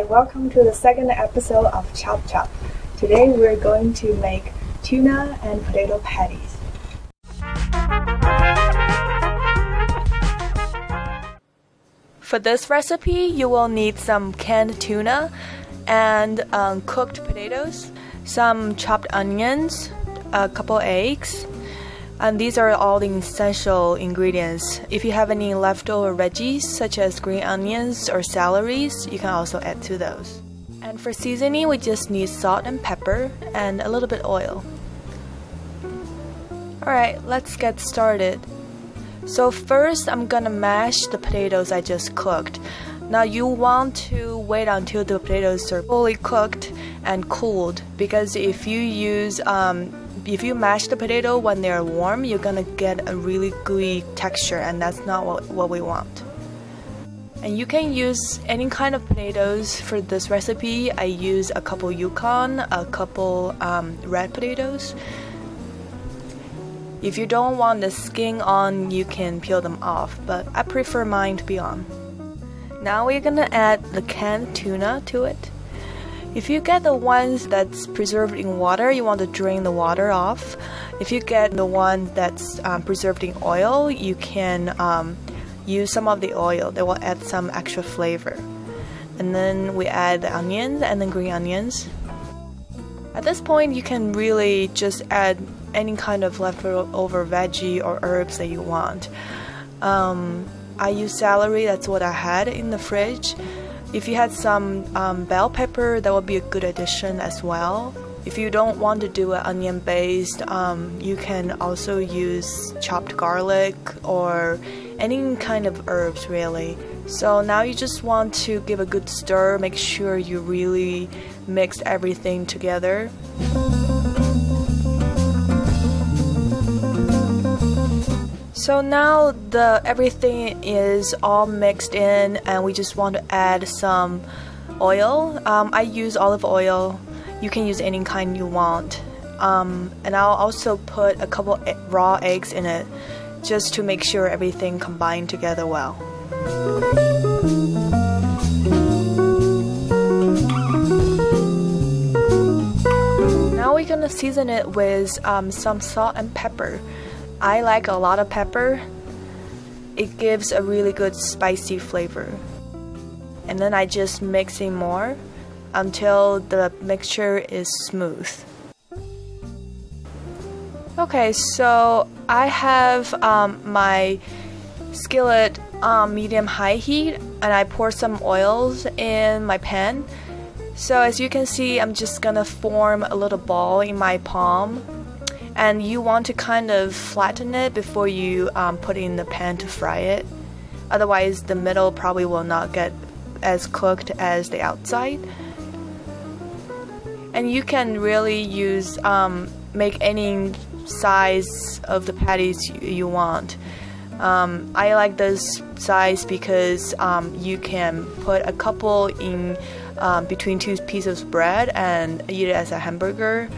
welcome to the second episode of Chop Chop. Today we're going to make tuna and potato patties. For this recipe, you will need some canned tuna and cooked potatoes, some chopped onions, a couple eggs, and these are all the essential ingredients. If you have any leftover veggies such as green onions or celeries, you can also add to those. And for seasoning, we just need salt and pepper and a little bit oil. Alright, let's get started. So first, I'm gonna mash the potatoes I just cooked. Now you want to wait until the potatoes are fully cooked and cooled, because if you mash the potato when they're warm, you're gonna get a really gooey texture, and that's not what we want. And you can use any kind of potatoes for this recipe. I use a couple Yukon, a couple red potatoes. If you don't want the skin on, you can peel them off, but I prefer mine to be on. Now we're gonna add the canned tuna to it. If you get the ones that's preserved in water, you want to drain the water off. If you get the one that's preserved in oil, you can use some of the oil. That will add some extra flavor. And then we add the onions and the green onions. At this point, you can really just add any kind of leftover veggie or herbs that you want. I use celery, that's what I had in the fridge. If you had some bell pepper, that would be a good addition as well. If you don't want to do an onion based, you can also use chopped garlic or any kind of herbs really. So now you just want to give a good stir, make sure you really mix everything together. So now everything is all mixed in, and we just want to add some oil. I use olive oil. You can use any kind you want. And I'll also put a couple raw eggs in it, just to make sure everything combined together well. Now we're gonna season it with some salt and pepper. I like a lot of pepper. It gives a really good spicy flavor. And then I just mix in more until the mixture is smooth. Okay, so I have my skillet medium-high heat, and I pour some oils in my pan. So as you can see, I'm just gonna form a little ball in my palm. And you want to kind of flatten it before you put it in the pan to fry it. Otherwise, the middle probably will not get as cooked as the outside. And you can really use make any size of the patties you want. I like this size because you can put a couple in between two pieces of bread and eat it as a hamburger.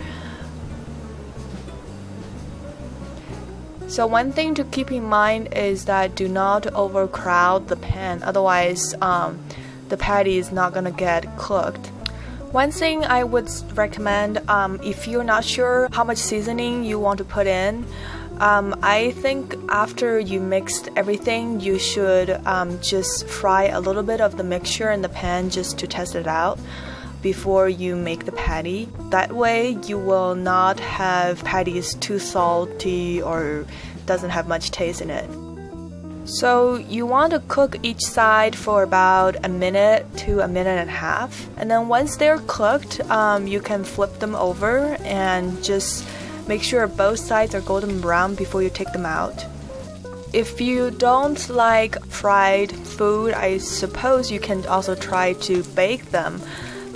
So one thing to keep in mind is that do not overcrowd the pan, otherwise the patty is not gonna get cooked. One thing I would recommend, if you're not sure how much seasoning you want to put in, I think after you mixed everything, you should just fry a little bit of the mixture in the pan just to test it out before you make the patty. That way you will not have patties too salty or doesn't have much taste in it. So you want to cook each side for about a minute to a minute and a half, and then once they're cooked, you can flip them over and just make sure both sides are golden brown before you take them out. If you don't like fried food, I suppose you can also try to bake them.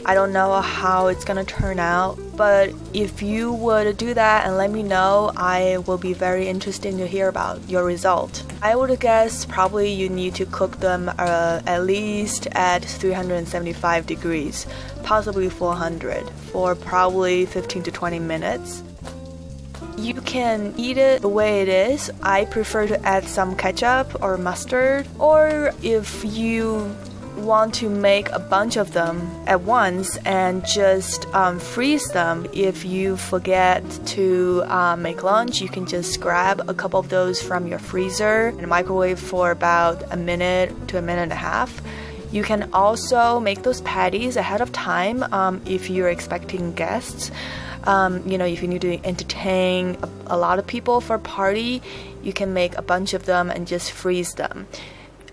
I don't know how it's gonna turn out, but if you would do that and let me know, I will be very interested to hear about your result. I would guess probably you need to cook them at least at 375 degrees, possibly 400, for probably 15 to 20 minutes. You can eat it the way it is. I prefer to add some ketchup or mustard, or if you want to make a bunch of them at once and just freeze them. If you forget to make lunch, you can just grab a couple of those from your freezer and microwave for about a minute to a minute and a half. You can also make those patties ahead of time if you're expecting guests. You know, if you need to entertain a lot of people for a party, you can make a bunch of them and just freeze them.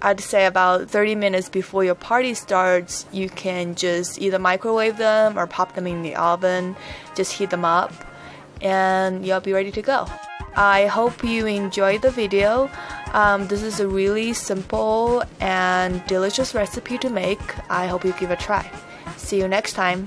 I'd say about 30 minutes before your party starts, you can just either microwave them or pop them in the oven, just heat them up, and you'll be ready to go. I hope you enjoyed the video. This is a really simple and delicious recipe to make. I hope you give it a try. See you next time.